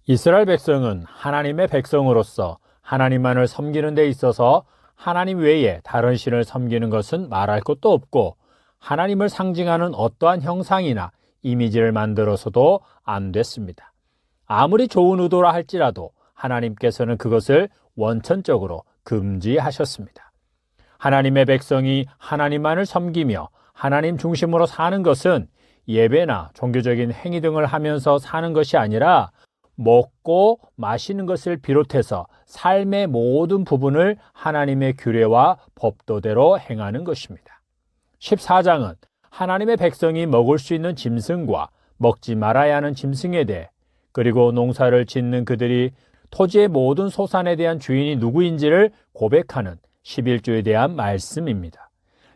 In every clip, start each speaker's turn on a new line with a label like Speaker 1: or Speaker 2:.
Speaker 1: 이스라엘 백성은 하나님의 백성으로서 하나님만을 섬기는 데 있어서 하나님 외에 다른 신을 섬기는 것은 말할 것도 없고, 하나님을 상징하는 어떠한 형상이나 이미지를 만들어서도 안 됐습니다. 아무리 좋은 의도라 할지라도 하나님께서는 그것을 원천적으로 금지하셨습니다. 하나님의 백성이 하나님만을 섬기며 하나님 중심으로 사는 것은 예배나 종교적인 행위 등을 하면서 사는 것이 아니라 먹고 마시는 것을 비롯해서 삶의 모든 부분을 하나님의 규례와 법도대로 행하는 것입니다. 14장은 하나님의 백성이 먹을 수 있는 짐승과 먹지 말아야 하는 짐승에 대해, 그리고 농사를 짓는 그들이 토지의 모든 소산에 대한 주인이 누구인지를 고백하는 11조에 대한 말씀입니다.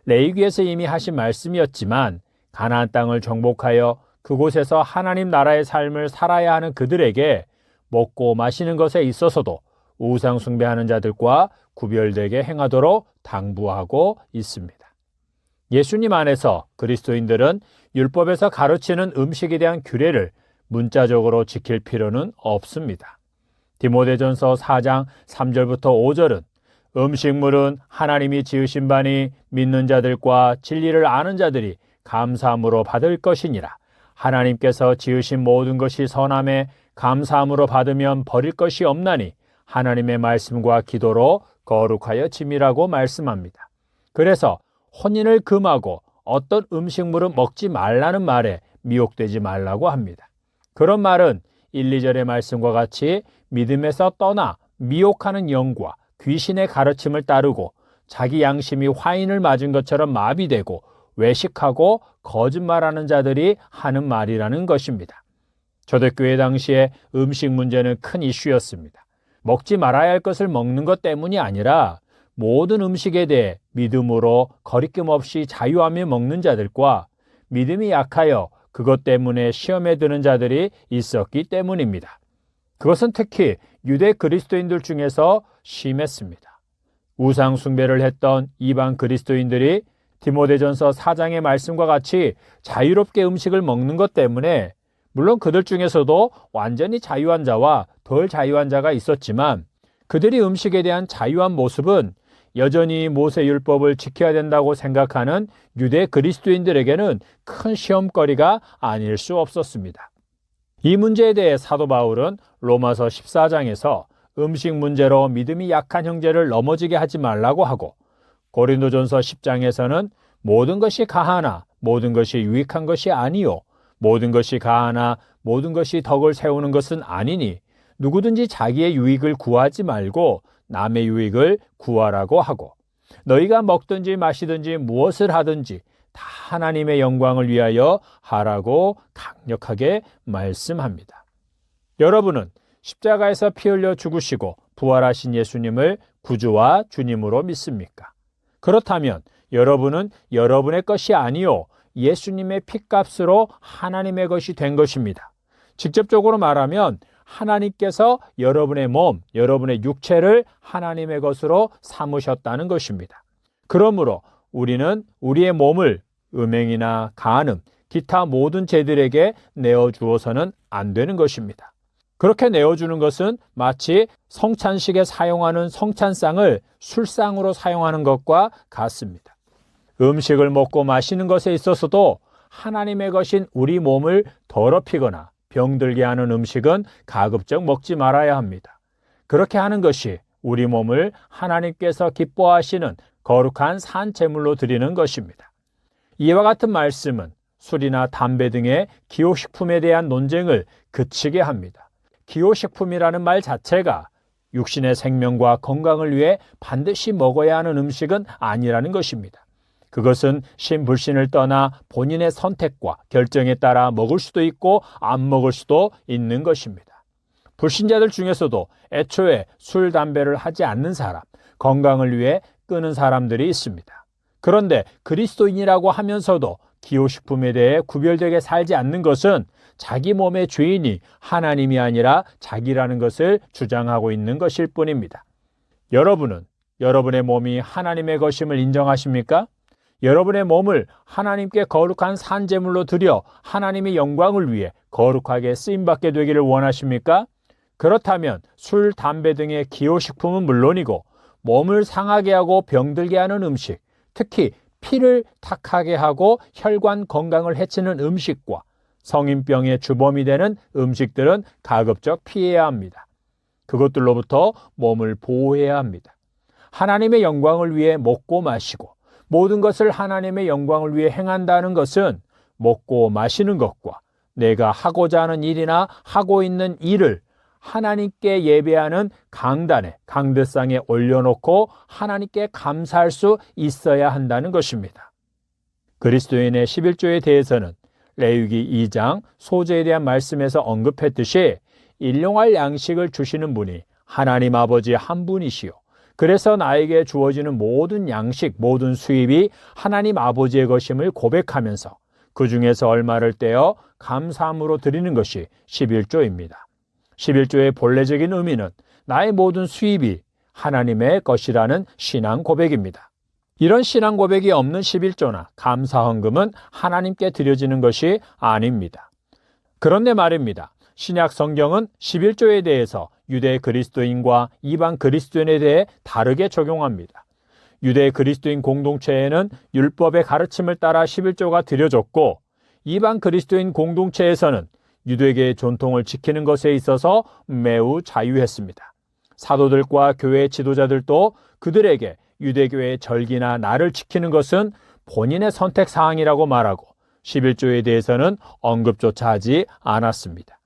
Speaker 1: 레위기에서 이미 하신 말씀이었지만, 가나안 땅을 정복하여 그곳에서 하나님 나라의 삶을 살아야 하는 그들에게 먹고 마시는 것에 있어서도 우상 숭배하는 자들과 구별되게 행하도록 당부하고 있습니다. 예수님 안에서 그리스도인들은 율법에서 가르치는 음식에 대한 규례를 문자적으로 지킬 필요는 없습니다. 디모데전서 4장 3절부터 5절은 음식물은 하나님이 지으신 바니 믿는 자들과 진리를 아는 자들이 감사함으로 받을 것이니라. 하나님께서 지으신 모든 것이 선함에 감사함으로 받으면 버릴 것이 없나니 하나님의 말씀과 기도로 거룩하여 짐이라고 말씀합니다. 그래서 혼인을 금하고 어떤 음식물은 먹지 말라는 말에 미혹되지 말라고 합니다. 그런 말은 1, 2절의 말씀과 같이 믿음에서 떠나 미혹하는 영과 귀신의 가르침을 따르고 자기 양심이 화인을 맞은 것처럼 마비되고 외식하고 거짓말하는 자들이 하는 말이라는 것입니다. 초대교회 당시에 음식 문제는 큰 이슈였습니다. 먹지 말아야 할 것을 먹는 것 때문이 아니라 모든 음식에 대해 믿음으로 거리낌 없이 자유하며 먹는 자들과 믿음이 약하여 그것 때문에 시험에 드는 자들이 있었기 때문입니다. 그것은 특히 유대 그리스도인들 중에서 심했습니다. 우상 숭배를 했던 이방 그리스도인들이 디모데전서 4장의 말씀과 같이 자유롭게 음식을 먹는 것 때문에, 물론 그들 중에서도 완전히 자유한 자와 덜 자유한 자가 있었지만, 그들이 음식에 대한 자유한 모습은 여전히 모세율법을 지켜야 된다고 생각하는 유대 그리스도인들에게는 큰 시험거리가 아닐 수 없었습니다. 이 문제에 대해 사도 바울은 로마서 14장에서 음식 문제로 믿음이 약한 형제를 넘어지게 하지 말라고 하고, 고린도전서 10장에서는 모든 것이 가하나 모든 것이 유익한 것이 아니요, 모든 것이 가하나 모든 것이 덕을 세우는 것은 아니니 누구든지 자기의 유익을 구하지 말고 남의 유익을 구하라고 하고, 너희가 먹든지 마시든지 무엇을 하든지 다 하나님의 영광을 위하여 하라고 강력하게 말씀합니다. 여러분은 십자가에서 피 흘려 죽으시고 부활하신 예수님을 구주와 주님으로 믿습니까? 그렇다면 여러분은 여러분의 것이 아니요 예수님의 피값으로 하나님의 것이 된 것입니다. 직접적으로 말하면 하나님께서 여러분의 몸, 여러분의 육체를 하나님의 것으로 삼으셨다는 것입니다. 그러므로 우리는 우리의 몸을 음행이나 간음, 기타 모든 죄들에게 내어주어서는 안 되는 것입니다. 그렇게 내어주는 것은 마치 성찬식에 사용하는 성찬상을 술상으로 사용하는 것과 같습니다. 음식을 먹고 마시는 것에 있어서도 하나님의 것인 우리 몸을 더럽히거나 병들게 하는 음식은 가급적 먹지 말아야 합니다. 그렇게 하는 것이 우리 몸을 하나님께서 기뻐하시는 거룩한 산제물로 드리는 것입니다. 이와 같은 말씀은 술이나 담배 등의 기호식품에 대한 논쟁을 그치게 합니다. 기호식품이라는 말 자체가 육신의 생명과 건강을 위해 반드시 먹어야 하는 음식은 아니라는 것입니다. 그것은 신불신을 떠나 본인의 선택과 결정에 따라 먹을 수도 있고 안 먹을 수도 있는 것입니다. 불신자들 중에서도 애초에 술, 담배를 하지 않는 사람, 건강을 위해 끊은 사람들이 있습니다. 그런데 그리스도인이라고 하면서도 기호식품에 대해 구별되게 살지 않는 것은 자기 몸의 주인이 하나님이 아니라 자기라는 것을 주장하고 있는 것일 뿐입니다. 여러분은 여러분의 몸이 하나님의 것임을 인정하십니까? 여러분의 몸을 하나님께 거룩한 산제물로 드려 하나님의 영광을 위해 거룩하게 쓰임받게 되기를 원하십니까? 그렇다면 술, 담배 등의 기호식품은 물론이고 몸을 상하게 하고 병들게 하는 음식, 특히 피를 탁하게 하고 혈관 건강을 해치는 음식과 성인병의 주범이 되는 음식들은 가급적 피해야 합니다. 그것들로부터 몸을 보호해야 합니다. 하나님의 영광을 위해 먹고 마시고 모든 것을 하나님의 영광을 위해 행한다는 것은 먹고 마시는 것과 내가 하고자 하는 일이나 하고 있는 일을 하나님께 예배하는 강단에, 강대상에 올려놓고 하나님께 감사할 수 있어야 한다는 것입니다. 그리스도인의 11조에 대해서는 레위기 2장 소제에 대한 말씀에서 언급했듯이 일용할 양식을 주시는 분이 하나님 아버지 한 분이시요. 그래서 나에게 주어지는 모든 양식, 모든 수입이 하나님 아버지의 것임을 고백하면서 그 중에서 얼마를 떼어 감사함으로 드리는 것이 11조입니다. 11조의 본래적인 의미는 나의 모든 수입이 하나님의 것이라는 신앙 고백입니다. 이런 신앙 고백이 없는 11조나 감사 헌금은 하나님께 드려지는 것이 아닙니다. 그런데 말입니다. 신약 성경은 11조에 대해서 유대 그리스도인과 이방 그리스도인에 대해 다르게 적용합니다. 유대 그리스도인 공동체에는 율법의 가르침을 따라 11조가 드려졌고 이방 그리스도인 공동체에서는 유대계의 전통을 지키는 것에 있어서 매우 자유했습니다. 사도들과 교회 지도자들도 그들에게 유대교의 절기나 날을 지키는 것은 본인의 선택 사항이라고 말하고 11조에 대해서는 언급조차 하지 않았습니다.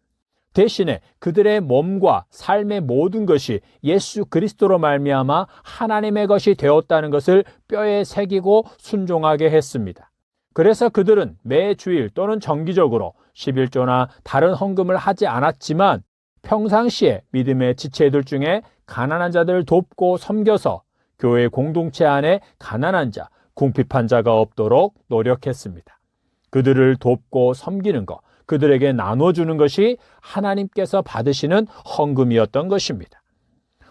Speaker 1: 대신에 그들의 몸과 삶의 모든 것이 예수 그리스도로 말미암아 하나님의 것이 되었다는 것을 뼈에 새기고 순종하게 했습니다. 그래서 그들은 매 주일 또는 정기적으로 11조나 다른 헌금을 하지 않았지만 평상시에 믿음의 지체들 중에 가난한 자들을 돕고 섬겨서 교회 공동체 안에 가난한 자, 궁핍한 자가 없도록 노력했습니다. 그들을 돕고 섬기는 것, 그들에게 나눠주는 것이 하나님께서 받으시는 헌금이었던 것입니다.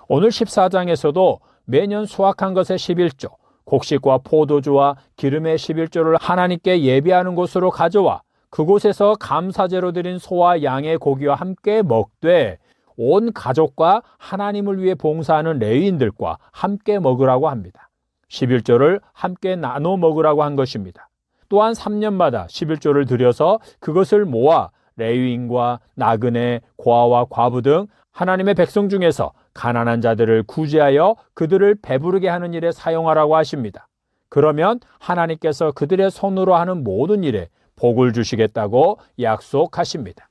Speaker 1: 오늘 14장에서도 매년 수확한 것의 11조, 곡식과 포도주와 기름의 11조를 하나님께 예배하는 곳으로 가져와 그곳에서 감사제로 드린 소와 양의 고기와 함께 먹되 온 가족과 하나님을 위해 봉사하는 레위인들과 함께 먹으라고 합니다. 11조를 함께 나눠 먹으라고 한 것입니다. 또한 3년마다 11조를 들여서 그것을 모아 레위인과 나그네, 고아와 과부 등 하나님의 백성 중에서 가난한 자들을 구제하여 그들을 배부르게 하는 일에 사용하라고 하십니다. 그러면 하나님께서 그들의 손으로 하는 모든 일에 복을 주시겠다고 약속하십니다.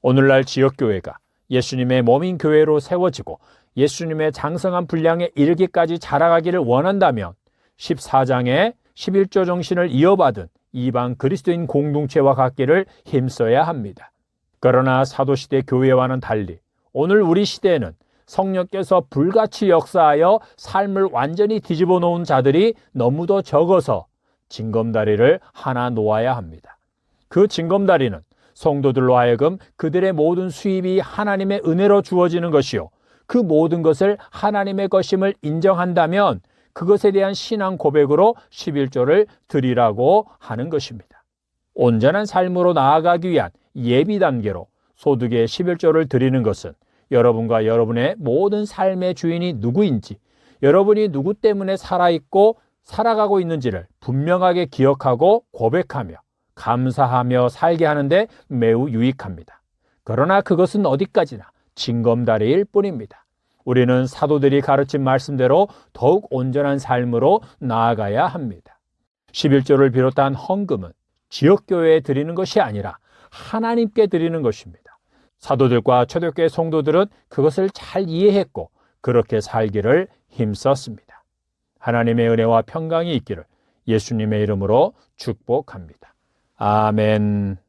Speaker 1: 오늘날 지역교회가 예수님의 몸인 교회로 세워지고 예수님의 장성한 분량에 이르기까지 자라가기를 원한다면 14장의 11조 정신을 이어받은 이방 그리스도인 공동체와 같기를 힘써야 합니다. 그러나 사도시대 교회와는 달리 오늘 우리 시대에는 성령께서 불같이 역사하여 삶을 완전히 뒤집어 놓은 자들이 너무도 적어서 징검다리를 하나 놓아야 합니다. 그 징검다리는 성도들로 하여금 그들의 모든 수입이 하나님의 은혜로 주어지는 것이요 그 모든 것을 하나님의 것임을 인정한다면 그것에 대한 신앙 고백으로 11조를 드리라고 하는 것입니다. 온전한 삶으로 나아가기 위한 예비 단계로 소득의 11조를 드리는 것은 여러분과 여러분의 모든 삶의 주인이 누구인지, 여러분이 누구 때문에 살아있고 살아가고 있는지를 분명하게 기억하고 고백하며 감사하며 살게 하는데 매우 유익합니다. 그러나 그것은 어디까지나 징검다리일 뿐입니다. 우리는 사도들이 가르친 말씀대로 더욱 온전한 삶으로 나아가야 합니다. 11조를 비롯한 헌금은 지역교회에 드리는 것이 아니라 하나님께 드리는 것입니다. 사도들과 초대교회 성도들은 그것을 잘 이해했고 그렇게 살기를 힘썼습니다. 하나님의 은혜와 평강이 있기를 예수님의 이름으로 축복합니다. 아멘.